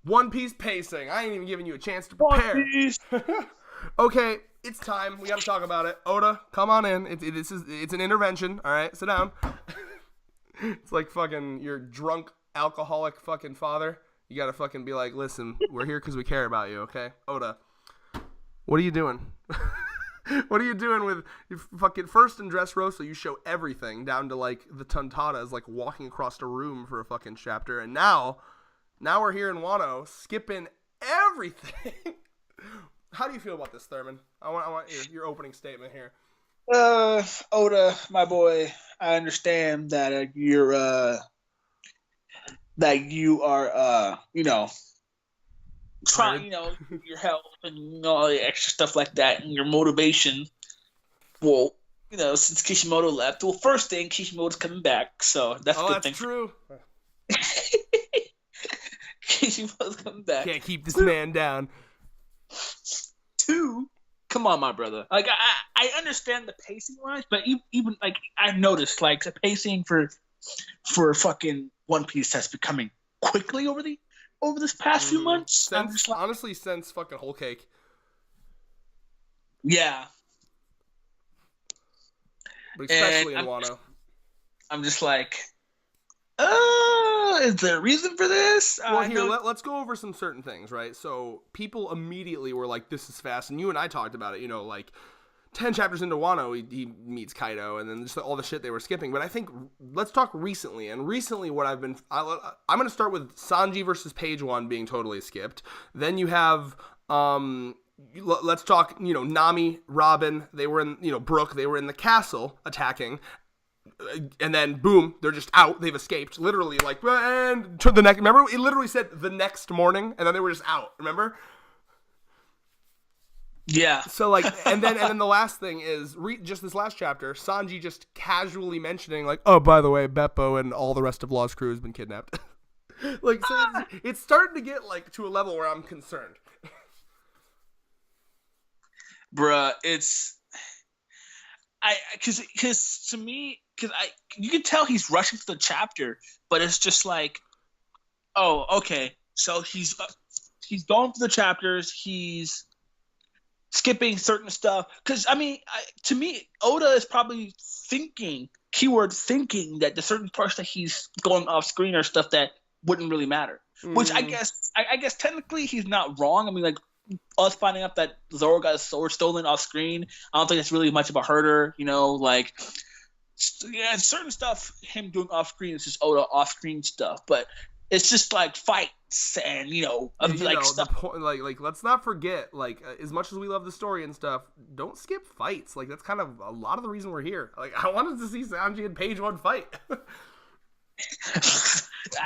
One Piece pacing. I ain't even giving you a chance to One prepare. Piece. Okay, it's time. We got to talk about it. Oda, come on in. It's an intervention. All right, sit down. It's like fucking your drunk alcoholic fucking father. You got to fucking be like, listen, we're here because we care about you. Okay, Oda, what are you doing? What are you doing with your fucking first in Dressrosa? You show everything down to like the Tontatas, like walking across a room for a fucking chapter, and now we're here in Wano, skipping everything. How do you feel about this, Thurman? I want your opening statement here. Oda, my boy, I understand that you are trying, your health and all the extra stuff like that, and your motivation. Well, since Kishimoto left, well, first thing, Kishimoto's coming back, so that's a good thing. Oh, that's true. Kishimoto's coming back. Can't keep this man down. 2, come on, my brother. Like, I understand the pacing wise, but even like I noticed, like the pacing for fucking One Piece has becoming quickly over this past few months. Honestly, since fucking Whole Cake. Yeah. But especially in Wano. I'm just like, is there a reason for this? Well, here, let's go over some certain things, right? So people immediately were like, this is fast. And you and I talked about it, like 10 chapters into Wano, he meets Kaido, and then just all the shit they were skipping. But I think, let's talk recently. And recently what I'm going to start with Sanji versus Page 1 being totally skipped. Then you have, let's talk, Nami, Robin, they were in, Brook, they were in the castle attacking. And then, boom, they're just out. They've escaped. Literally, like, and to the next, remember? It literally said the next morning, and then they were just out. Remember? Yeah. So, like, and then the last thing is, just this last chapter, Sanji just casually mentioning, like, oh, by the way, Beppo and all the rest of Law's crew has been kidnapped. Like, so it's starting to get, like, to a level where I'm concerned. Bruh, because to me, you can tell he's rushing through the chapter, but it's just like, oh, okay, so he's going through the chapters, he's skipping certain stuff, because to me, Oda is probably thinking that the certain parts that he's going off screen are stuff that wouldn't really matter, which I guess technically he's not wrong. I mean, like, us finding out that Zoro got his sword stolen off screen, I don't think it's really much of a herder, like, yeah, certain stuff him doing off screen is just Oda off screen stuff, but it's just like fights and stuff. Like let's not forget, like, as much as we love the story and stuff, don't skip fights. Like, that's kind of a lot of the reason we're here. Like, I wanted to see Sanji and Page 1 fight. That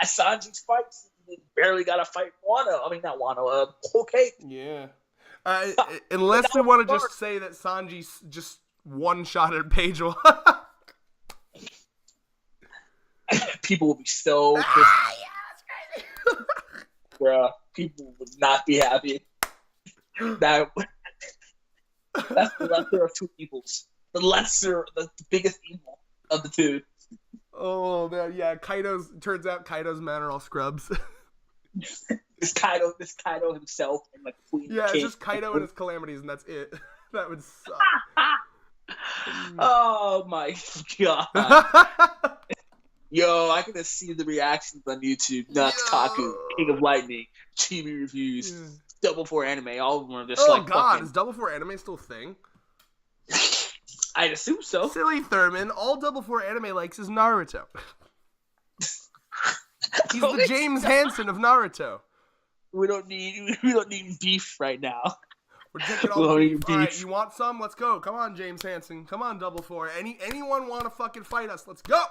Sanji's fights. Barely got a fight Wano. I mean, not Wano. Okay. Yeah. Unless we want to just say that Sanji just one-shotted Page 1. People would be so pissed. Yeah, that's crazy. Bruh, people would not be happy. That's the lesser of two evils. The biggest evil of the two. Oh man, yeah. Turns out Kaido's men are all scrubs. This Kaido himself and like Queen. Yeah, it's just Kaido and his calamities, and that's it. That would suck. Oh my god. Yo, I can just see the reactions on YouTube. Natsukaku, King of Lightning, Chibi Reviews, Double 4 Anime, all of them are just oh like, god, is Double 4 Anime still a thing? I'd assume so. Silly Thurman, all Double 4 Anime likes is Naruto. He's the James Hansen of Naruto. We don't need beef right now. We're taking all the beef. All right, you want some? Let's go. Come on, James Hansen. Come on, Double 4. Anyone want to fucking fight us? Let's go.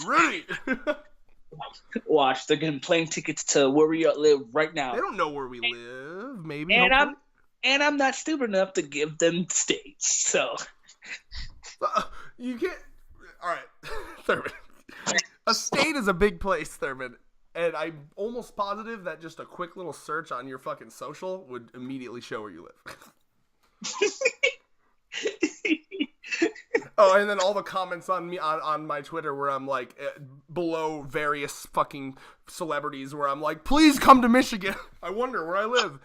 Ready. Watch, they're getting plane tickets to where we live right now. They don't know where we live. Maybe. And I'm not stupid enough to give them states. So you can't. All right, Thurman. A state is a big place, Thurman. And I'm almost positive that just a quick little search on your fucking social would immediately show where you live. Oh, and then all the comments on me on my Twitter where I'm like below various fucking celebrities where I'm like, please come to Michigan. I wonder where I live.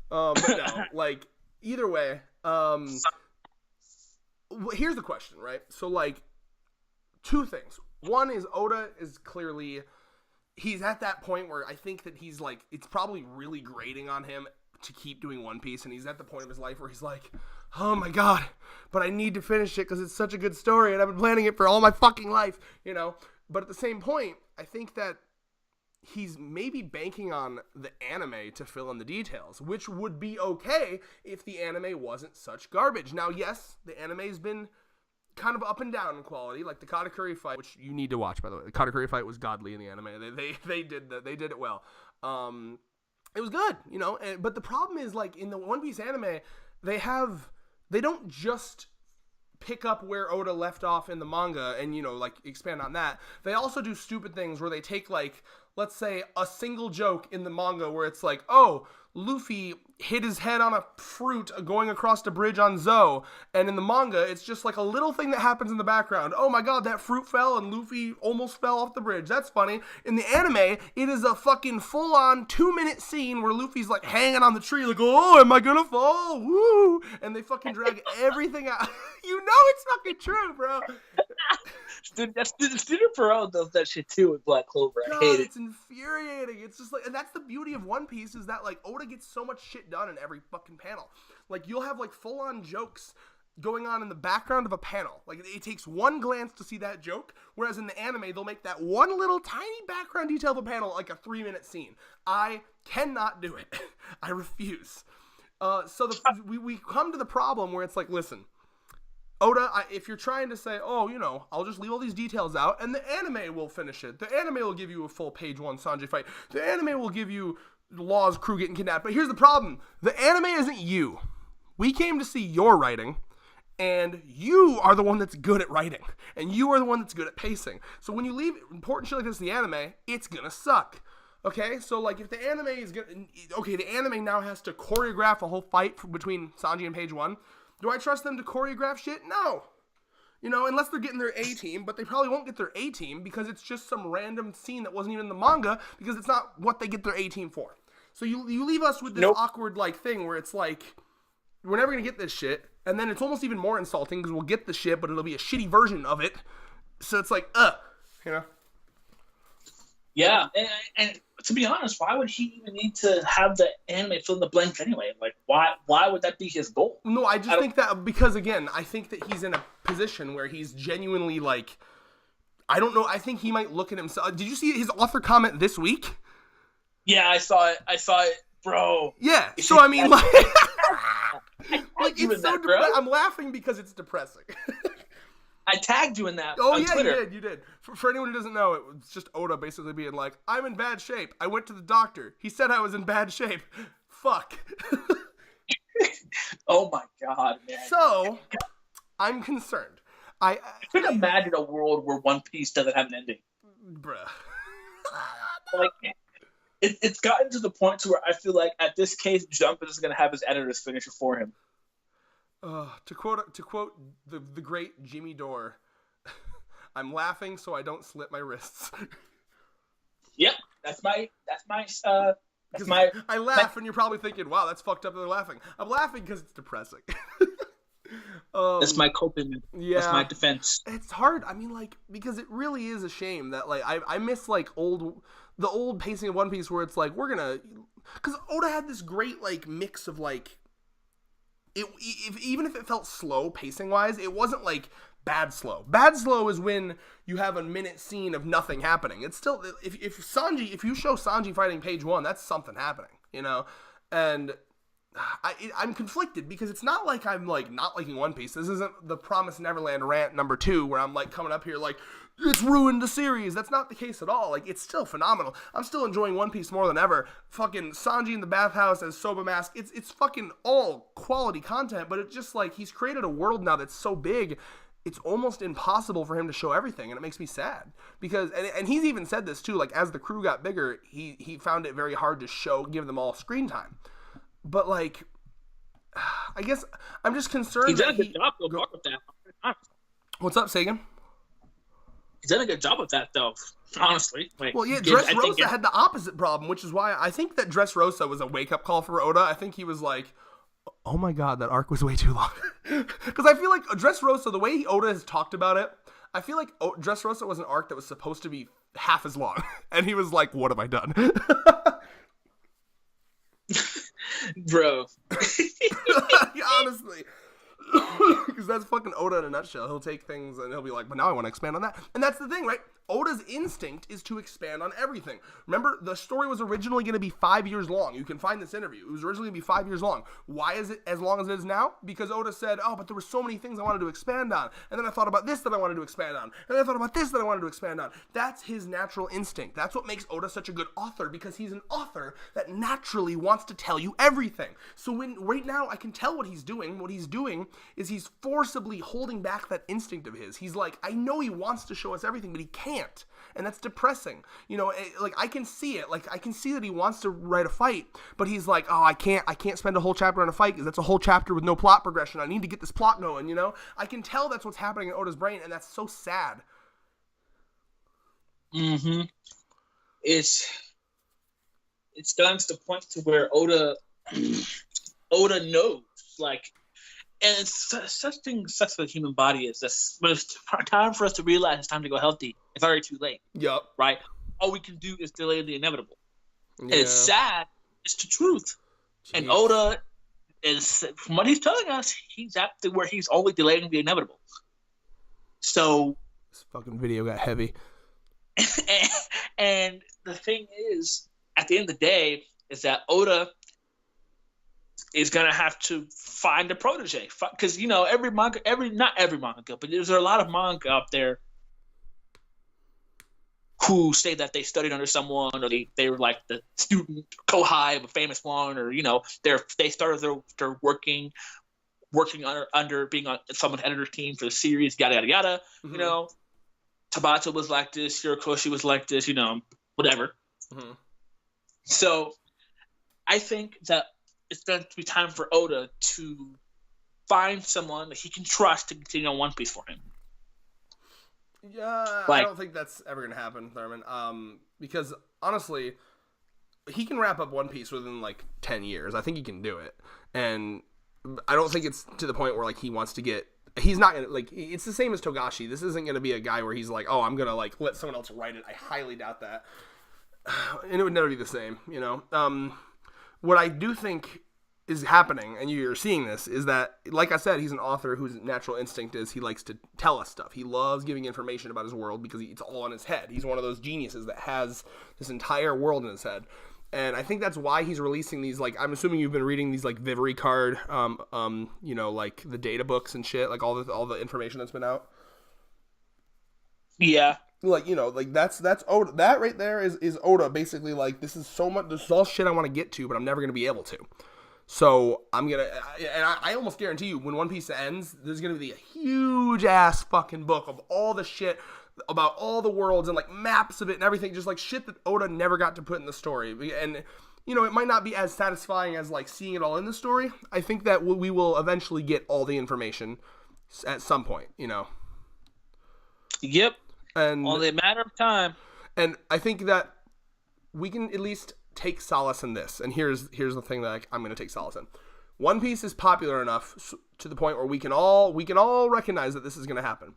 But no, like either way, here's the question, right? So like, two things. One is Oda is clearly, he's at that point where I think that he's like, it's probably really grating on him to keep doing One Piece, and he's at the point of his life where he's like, oh my god, but I need to finish it because it's such a good story and I've been planning it for all my fucking life, you know? But at the same point, I think that he's maybe banking on the anime to fill in the details, which would be okay if the anime wasn't such garbage. Now, yes, the anime's been kind of up and down in quality, like the Katakuri fight, which you need to watch, by the way. The Katakuri fight was godly in the anime. They did it well. It was good, you know. But the problem is, like, in the One Piece anime, they don't just pick up where Oda left off in the manga and, you know, like, expand on that. They also do stupid things where they take, like, let's say a single joke in the manga where it's like, oh, Luffy hit his head on a fruit going across the bridge on Zou, and in the manga it's just like a little thing that happens in the background. Oh my god, that fruit fell and Luffy almost fell off the bridge. That's funny. In the anime, it is a fucking full-on 2-minute scene where Luffy's like hanging on the tree like, oh, am I gonna fall? Woo! And they fucking drag everything out. You know it's fucking true, bro. Dude, Studio Perot does that shit too with Black Clover. I hate it. It's infuriating. It's just like, and that's the beauty of One Piece is that like Oda gets so much shit done in every fucking panel. Like you'll have like full-on jokes going on in the background of a panel. Like it takes one glance to see that joke, whereas in the anime they'll make that one little tiny background detail of a panel like a 3-minute scene. I cannot do it. I refuse. So we come to the problem where it's like, listen, Oda, if you're trying to say, oh, you know, I'll just leave all these details out and the anime will finish it. The anime will give you a full page 1 Sanji fight. The anime will give you Law's crew getting kidnapped. But here's the problem. The anime isn't you. We came to see your writing, and you are the one that's good at writing. And you are the one that's good at pacing. So when you leave important shit like this in the anime, it's gonna suck. Okay? So, like, if the anime is gonna... Okay, the anime now has to choreograph a whole fight between Sanji and page 1. Do I trust them to choreograph shit? No. You know, unless they're getting their A-team, but they probably won't get their A-team because it's just some random scene that wasn't even in the manga because it's not what they get their A-team for. So you leave us with this awkward, like, thing where it's like, we're never going to get this shit, and then it's almost even more insulting because we'll get the shit, but it'll be a shitty version of it. So it's like, you know? Yeah, and to be honest, why would he even need to have the anime fill in the blanks anyway? Like, why would that be his goal? No, I just think that because, again, I think that he's in a position where he's genuinely, like, I don't know, I think he might look at himself. Did you see his author comment this week? Yeah, I saw it, bro. Yeah, so I mean, like it's so depressing. I'm laughing because it's depressing. I tagged you in that on Twitter. You did. For anyone who doesn't know, it was just Oda basically being like, I'm in bad shape. I went to the doctor. He said I was in bad shape. Fuck. Oh my god, man. So, I'm concerned. I couldn't imagine a world where One Piece doesn't have an ending. Bruh. Like, it's gotten to the point to where I feel like at this case, Jump is going to have his editors finish it for him. To quote the great Jimmy Dore, I'm laughing so I don't slit my wrists. Yep, that's my. I laugh and you're probably thinking, wow, that's fucked up that they're laughing. I'm laughing because it's depressing. That's my coping. Yeah, that's my defense. It's hard. I mean, like, because it really is a shame that, like, I miss, like, the old pacing of One Piece where it's like, we're gonna, because Oda had this great, like, mix of, like, even if it felt slow pacing wise, it wasn't like bad slow. Bad slow is when you have a minute scene of nothing happening. It's still, if you show Sanji fighting page 1, that's something happening, you know? And I'm conflicted because it's not like I'm like not liking One Piece. This isn't the Promised Neverland rant number 2 where I'm like coming up here like, it's ruined the series. That's not the case at all. Like, it's still phenomenal. I'm still enjoying One Piece more than ever. Fucking Sanji in the bathhouse as Soba Mask. It's fucking all quality content, but it's just like he's created a world now that's so big, it's almost impossible for him to show everything, and it makes me sad. Because, and he's even said this too, like, as the crew got bigger, he found it very hard to give them all screen time. But, like, I guess I'm just concerned. He's done a good job though, with that. What's up, Sagan? He's done a good job with that though. Honestly, well, yeah, Dressrosa had the opposite problem, which is why I think that Dressrosa was a wake-up call for Oda. I think he was like, oh my god, that arc was way too long. Because I feel like Dressrosa, the way Oda has talked about it, I feel like Dressrosa was an arc that was supposed to be half as long. And he was like, what have I done? Bro. Honestly. Because that's fucking Oda in a nutshell. He'll take things and he'll be like, but now I want to expand on that. And that's the thing, right? Oda's instinct is to expand on everything. Remember, the story was originally going to be 5 years long. You can find this interview. It was originally going to be 5 years long. Why is it as long as it is now? Because Oda said, oh, but there were so many things I wanted to expand on. And then I thought about this that I wanted to expand on. And then I thought about this that I wanted to expand on. That's his natural instinct. That's what makes Oda such a good author, because he's an author that naturally wants to tell you everything. So right now I can tell what he's doing. What he's doing is he's forcibly holding back that instinct of his. He's like, I know he wants to show us everything, but he can't. And that's depressing. You know, like I can see it. Like I can see that he wants to write a fight, but he's like, oh, I can't spend a whole chapter on a fight because that's a whole chapter with no plot progression. I need to get this plot going, you know? I can tell that's what's happening in Oda's brain, and that's so sad. Mm-hmm. It's gotten to the point to where Oda knows, like, and it's such as the human body is. This when it's time for us to realize it's time to go healthy, it's already too late. Yep. Right. All we can do is delay the inevitable. Yeah. And it's sad. It's the truth. Jeez. And Oda is, from what he's telling us, he's at the where he's only delaying the inevitable. So this fucking video got heavy. And the thing is, at the end of the day, is that Oda is gonna have to find a protege, because you know not every manga, but there's a lot of manga out there who say that they studied under someone, or they were like the student kohai of a famous one, or you know they started their working under being on someone's editor team for the series, yada yada yada. Mm-hmm. You know, Tabata was like this, Hirokoshi was like this, you know, whatever. Mm-hmm. So I think that it's going to be time for Oda to find someone that he can trust to continue on One Piece for him. Yeah, I don't think that's ever going to happen, Thurman. Because honestly, he can wrap up One Piece within like 10 years. I think he can do it. And I don't think it's to the point where like he wants to get. He's not going to, like, it's the same as Togashi. This isn't going to be a guy where he's like, oh, I'm going to like let someone else write it. I highly doubt that. And it would never be the same, you know? What I do think is happening, and you're seeing this, is that, like I said, he's an author whose natural instinct is he likes to tell us stuff. He loves giving information about his world because it's all in his head. He's one of those geniuses that has this entire world in his head. And I think that's why he's releasing these, like, I'm assuming you've been reading these, like, Vivere card, you know, like, the data books and shit, like, all the information that's been out. Yeah. Like, you know, like, that's Oda. That right there is Oda, basically, like, this is all shit I want to get to, but I'm never going to be able to. So, I almost guarantee you, when One Piece ends, there's going to be a huge-ass fucking book of all the shit about all the worlds and, like, maps of it and everything, just, like, shit that Oda never got to put in the story. And, you know, it might not be as satisfying as, like, seeing it all in the story. I think that we will eventually get all the information at some point, you know. Yep. And only a matter of time. And I think that we can at least take solace in this. And here's the thing that I'm going to take solace in. One Piece is popular enough to the point where we can all recognize that this is going to happen.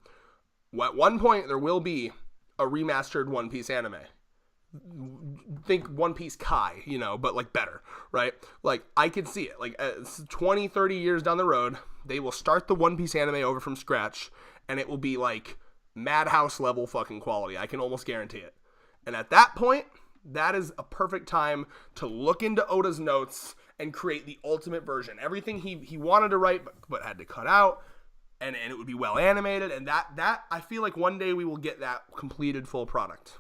At one point, there will be a remastered One Piece anime. Think One Piece Kai, you know, but, like, better, right? Like, I could see it. Like, 20, 30 years down the road, they will start the One Piece anime over from scratch, and it will be, like, Madhouse level fucking quality. I can almost guarantee it. And at that point, that is a perfect time to look into Oda's notes and create the ultimate version. Everything he wanted to write but had to cut out, and it would be well animated, and that I feel like one day we will get that completed full product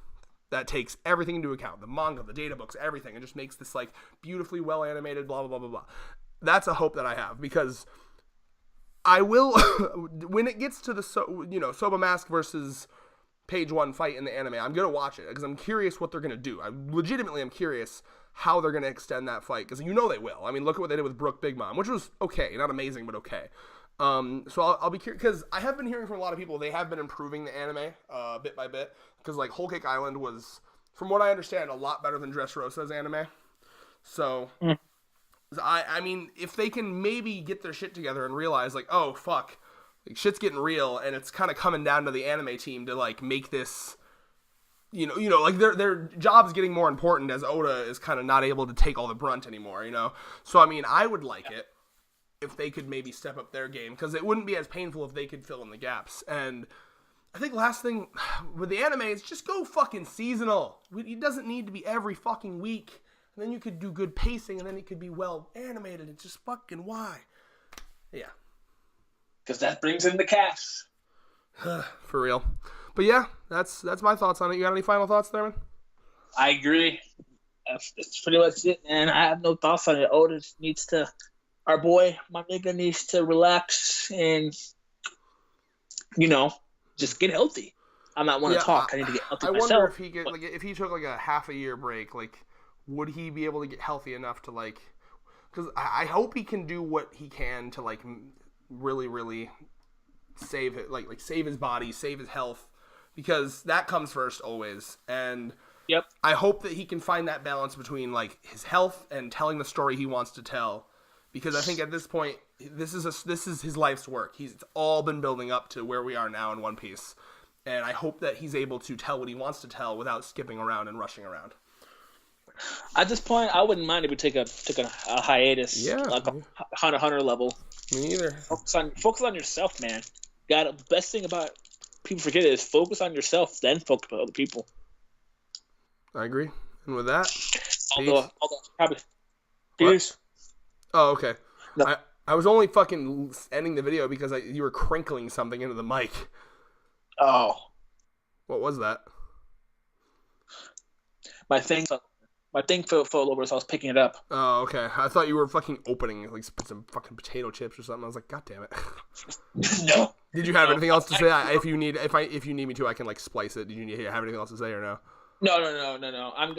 that takes everything into account, the manga, the data books, everything, and just makes this like beautifully well animated, blah blah blah blah blah. That's a hope that I have, because I will when it gets to the Soba Mask versus Page One fight in the anime, I'm gonna watch it because I'm curious what they're gonna do. I legitimately am curious how they're going to extend that fight, because you know they will. I mean, look at what they did with Brooke Big Mom, which was okay, not amazing, but okay. So I'll be curious, because I have been hearing from a lot of people they have been improving the anime bit by bit, because like Whole Cake Island was, from what I understand, a lot better than Dressrosa's anime. So I mean, if they can maybe get their shit together and realize like, oh fuck, like shit's getting real, and it's kind of coming down to the anime team to like make this. You know, like their job's getting more important as Oda is kind of not able to take all the brunt anymore, you know? So, I mean, I would like it if they could maybe step up their game, because it wouldn't be as painful if they could fill in the gaps. And I think last thing with the anime is just go fucking seasonal. It doesn't need to be every fucking week. And then you could do good pacing, and then it could be well animated. It's just fucking why? Yeah. Because that brings in the cash. For real. But yeah, that's my thoughts on it. You got any final thoughts there, man? I agree. That's pretty much it, man. I have no thoughts on it. Oda needs to, our boy, my nigga, needs to relax and, just get healthy. I'm not one to talk. I need to get healthy myself. I wonder if he took like a half a year break, like, would he be able to get healthy enough to like? Because I hope he can do what he can to like really, really save it, like save his body, save his health. Because that comes first always, and yep. I hope that he can find that balance between like his health and telling the story he wants to tell. Because I think at this point, this is his life's work. It's all been building up to where we are now in One Piece, and I hope that he's able to tell what he wants to tell without skipping around and rushing around. At this point, I wouldn't mind if we took a hiatus, like a Hunter level. Me neither. Focus on yourself, man. The best thing about people forget is focus on yourself, then focus on other people. I agree. And with that, although probably peace. Oh, okay. No. I was only fucking ending the video because you were crinkling something into the mic. Oh. What was that? My thing fell over, so I was picking it up. Oh, okay. I thought you were fucking opening like some fucking potato chips or something. I was like, God damn it. No. Did you have anything else to say? If you need me to, I can like splice it. Did you have anything else to say or no? No. I'm